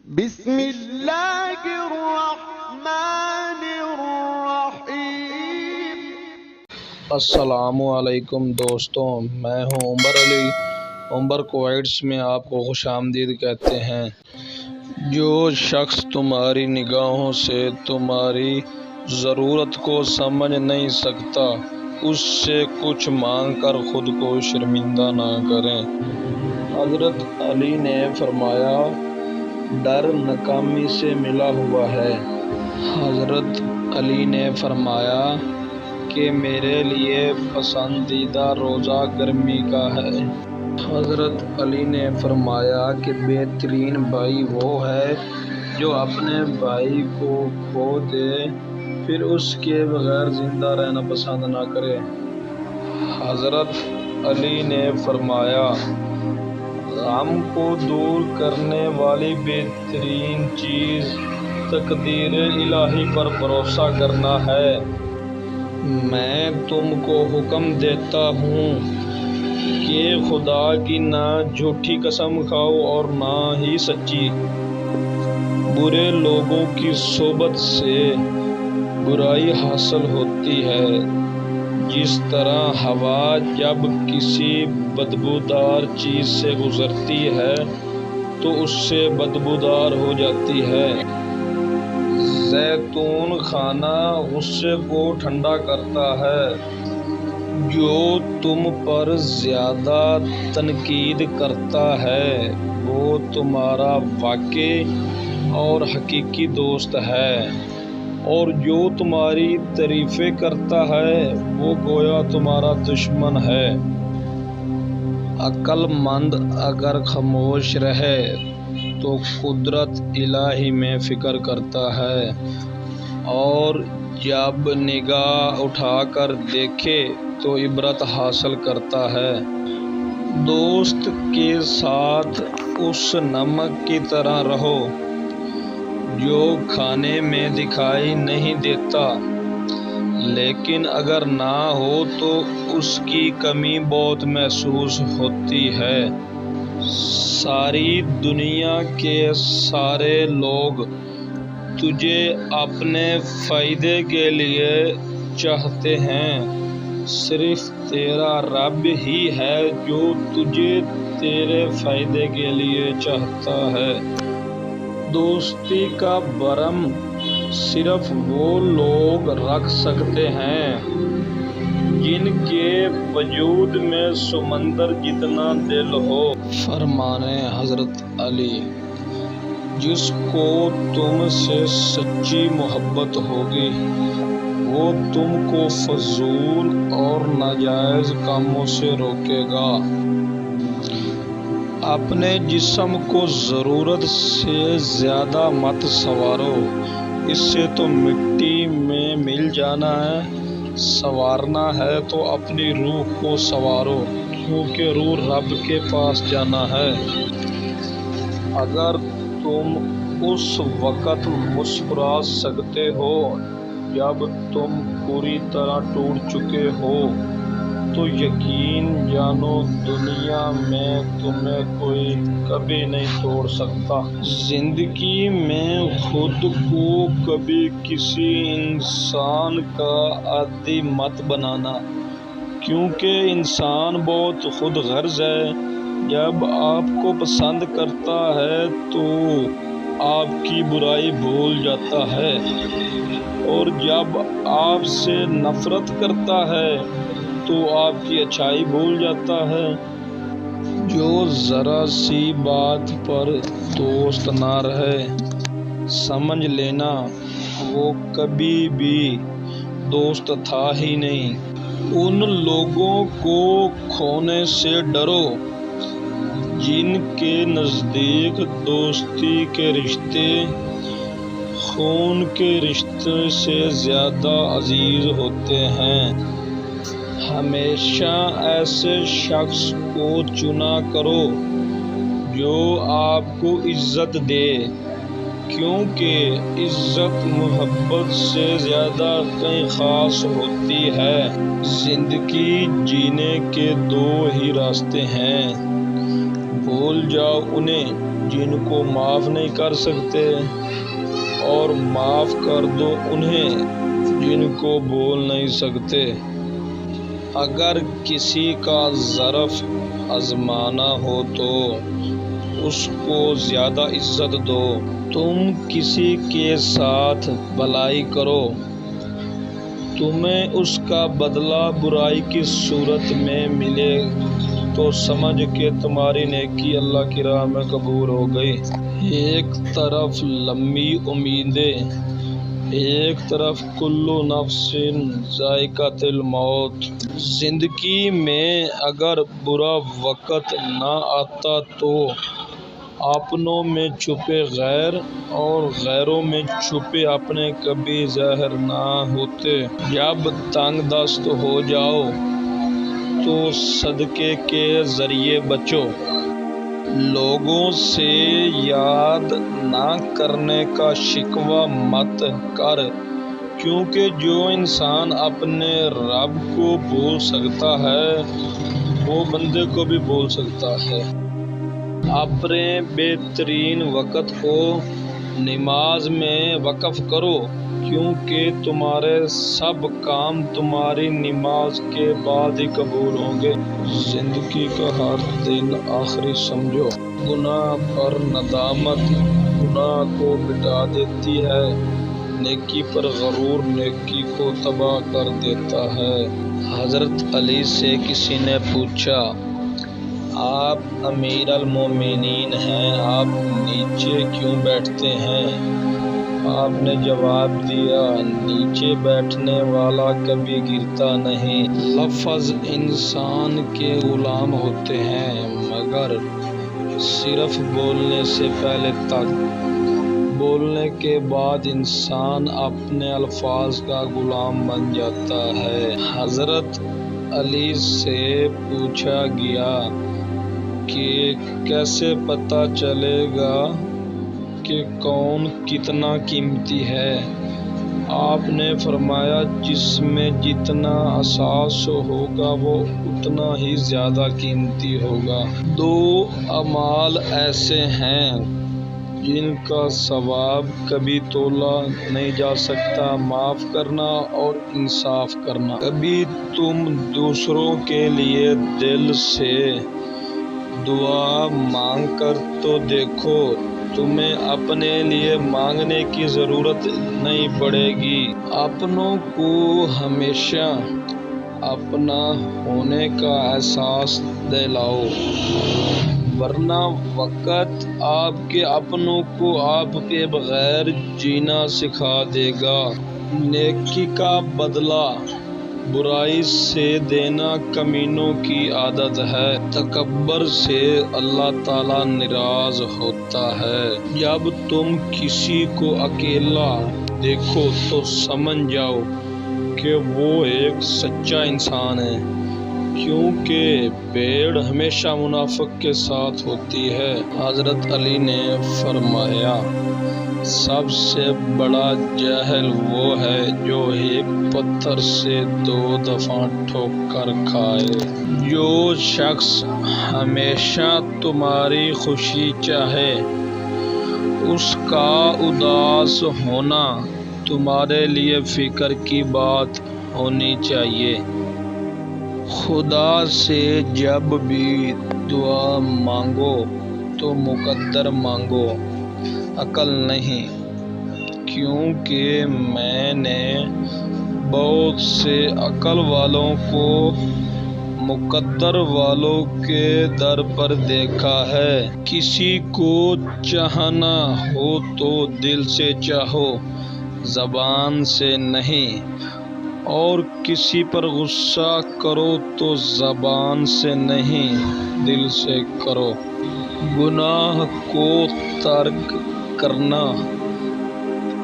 بسم اللہ الرحمن الرحیم۔ السلام علیکم دوستوں، میں ہوں عمر علی۔ عمر کوائٹس میں آپ کو خوش آمدید کہتے ہیں۔ جو شخص تمہاری نگاہوں سے تمہاری ضرورت کو سمجھ نہیں سکتا، اس سے کچھ مانگ کر خود کو شرمندہ نہ کریں۔ حضرت علی نے فرمایا، ڈر ناکامی سے ملا ہوا ہے۔ حضرت علی نے فرمایا کہ میرے لیے پسندیدہ روزہ گرمی کا ہے۔ حضرت علی نے فرمایا کہ بہترین بھائی وہ ہے جو اپنے بھائی کو کھو دے پھر اس کے بغیر زندہ رہنا پسند نہ کرے۔ حضرت علی نے فرمایا، غم کو دور کرنے والی بہترین چیز تقدیر الہی پر بھروسہ کرنا ہے۔ میں تم کو حکم دیتا ہوں کہ خدا کی نہ جھوٹی قسم کھاؤ اور نہ ہی سچی۔ برے لوگوں کی صحبت سے برائی حاصل ہوتی ہے، جس طرح ہوا جب کسی بدبودار چیز سے گزرتی ہے تو اس سے بدبودار ہو جاتی ہے۔ زیتون کھانا غصے کو ٹھنڈا کرتا ہے۔ جو تم پر زیادہ تنقید کرتا ہے وہ تمہارا واقعی اور حقیقی دوست ہے، اور جو تمہاری تعریفیں کرتا ہے وہ گویا تمہارا دشمن ہے۔ عقل مند اگر خاموش رہے تو قدرت الہی میں فکر کرتا ہے، اور جب نگاہ اٹھا کر دیکھے تو عبرت حاصل کرتا ہے۔ دوست کے ساتھ اس نمک کی طرح رہو جو کھانے میں دکھائی نہیں دیتا، لیکن اگر نہ ہو تو اس کی کمی بہت محسوس ہوتی ہے۔ ساری دنیا کے سارے لوگ تجھے اپنے فائدے کے لیے چاہتے ہیں، صرف تیرا رب ہی ہے جو تجھے تیرے فائدے کے لیے چاہتا ہے۔ دوستی کا بھرم صرف وہ لوگ رکھ سکتے ہیں جن کے وجود میں سمندر جتنا دل ہو۔ فرمانے حضرت علی، جس کو تم سے سچی محبت ہوگی وہ تم کو فضول اور ناجائز کاموں سے روکے گا۔ اپنے جسم کو ضرورت سے زیادہ مت سنوارو، اس سے تو مٹی میں مل جانا ہے۔ سنوارنا ہے تو اپنی روح کو سنوارو، کیونکہ روح رب کے پاس جانا ہے۔ اگر تم اس وقت مسکرا سکتے ہو جب تم پوری طرح ٹوٹ چکے ہو تو یقین جانو دنیا میں تمہیں کوئی کبھی نہیں توڑ سکتا۔ زندگی میں خود کو کبھی کسی انسان کا عادی مت بنانا، کیونکہ انسان بہت خود غرض ہے۔ جب آپ کو پسند کرتا ہے تو آپ کی برائی بھول جاتا ہے، اور جب آپ سے نفرت کرتا ہے تو آپ کی اچھائی بھول جاتا ہے۔ جو ذرا سی بات پر دوست نہ رہے، سمجھ لینا وہ کبھی بھی دوست تھا ہی نہیں۔ ان لوگوں کو کھونے سے ڈرو جن کے نزدیک دوستی کے رشتے خون کے رشتے سے زیادہ عزیز ہوتے ہیں۔ ہمیشہ ایسے شخص کو چنا کرو جو آپ کو عزت دے، کیونکہ عزت محبت سے زیادہ کہیں خاص ہوتی ہے۔ زندگی جینے کے دو ہی راستے ہیں، بھول جاؤ انہیں جن کو معاف نہیں کر سکتے، اور معاف کر دو انہیں جن کو بھول نہیں سکتے۔ اگر کسی کا ظرف آزمانا ہو تو اس کو زیادہ عزت دو۔ تم کسی کے ساتھ بھلائی کرو، تمہیں اس کا بدلہ برائی کی صورت میں ملے تو سمجھ کہ تمہاری نیکی اللہ کی راہ میں قبول ہو گئی۔ ایک طرف لمبی امیدیں، ایک طرف کل نفس ذائقۃ الموت۔ زندگی میں اگر برا وقت نہ آتا تو اپنوں میں چھپے غیر اور غیروں میں چھپے اپنے کبھی ظاہر نہ ہوتے۔ جب تنگ دست ہو جاؤ تو صدقے کے ذریعے بچو۔ لوگوں سے یاد نہ کرنے کا شکوہ مت کر، کیونکہ جو انسان اپنے رب کو بھول سکتا ہے وہ بندے کو بھی بھول سکتا ہے۔ اپنے بہترین وقت کو نماز میں وقف کرو، کیونکہ تمہارے سب کام تمہاری نماز کے بعد ہی قبول ہوں گے۔ زندگی کا ہر دن آخری سمجھو۔ گناہ پر ندامت گناہ کو مٹا دیتی ہے، نیکی پر غرور نیکی کو تباہ کر دیتا ہے۔ حضرت علی سے کسی نے پوچھا، آپ امیر المومنین ہیں، آپ نیچے کیوں بیٹھتے ہیں؟ آپ نے جواب دیا، نیچے بیٹھنے والا کبھی گرتا نہیں۔ لفظ انسان کے غلام ہوتے ہیں، مگر صرف بولنے سے پہلے تک۔ بولنے کے بعد انسان اپنے الفاظ کا غلام بن جاتا ہے۔ حضرت علی سے پوچھا گیا کہ کیسے پتہ چلے گا کہ کون کتنا قیمتی ہے؟ آپ نے فرمایا، جس میں جتنا احساس ہوگا وہ اتنا ہی زیادہ قیمتی ہوگا۔ دو اعمال ایسے ہیں جن کا ثواب کبھی تولا نہیں جا سکتا، معاف کرنا اور انصاف کرنا۔ کبھی تم دوسروں کے لیے دل سے دعا مانگ کر تو دیکھو، تمہیں اپنے لیے مانگنے کی ضرورت نہیں پڑے گی۔ اپنوں کو ہمیشہ اپنا ہونے کا احساس دلاؤ، ورنہ وقت آپ کے اپنوں کو آپ کے بغیر جینا سکھا دے گا۔ نیکی کا بدلہ برائی سے دینا کمینوں کی عادت ہے۔ تکبر سے اللہ تعالیٰ ناراض ہوتا ہے۔ جب تم کسی کو اکیلا دیکھو تو سمجھ جاؤ کہ وہ ایک سچا انسان ہے، کیونکہ بھیڑ ہمیشہ منافق کے ساتھ ہوتی ہے۔ حضرت علی نے فرمایا، سب سے بڑا جاہل وہ ہے جو ایک پتھر سے 2 دفعہ ٹھوکر کھائے۔ جو شخص ہمیشہ تمہاری خوشی چاہے، اس کا اداس ہونا تمہارے لیے فکر کی بات ہونی چاہیے۔ خدا سے جب بھی دعا مانگو تو مقدر مانگو، عقل نہیں، کیونکہ میں نے بہت سے عقل والوں کو مقدر والوں کے در پر دیکھا ہے۔ کسی کو چاہنا ہو تو دل سے چاہو، زبان سے نہیں، اور کسی پر غصہ کرو تو زبان سے نہیں، دل سے کرو۔ گناہ کو ترک کرنا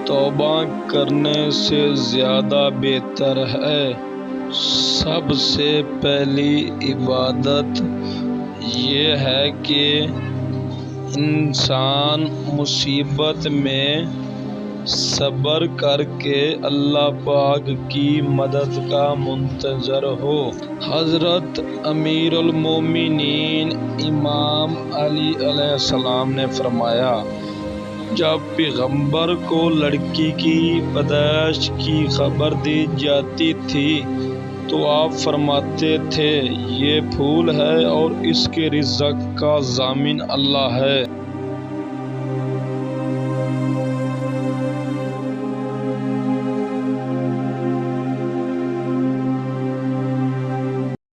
توبہ کرنے سے زیادہ بہتر ہے۔ سب سے پہلی عبادت یہ ہے کہ انسان مصیبت میں صبر کر کے اللہ پاک کی مدد کا منتظر ہو۔ حضرت امیر المومنین امام علی علیہ السلام نے فرمایا، جب پیغمبر کو لڑکی کی پیدائش کی خبر دی جاتی تھی تو آپ فرماتے تھے، یہ پھول ہے اور اس کے رزق کا ضامن اللہ ہے۔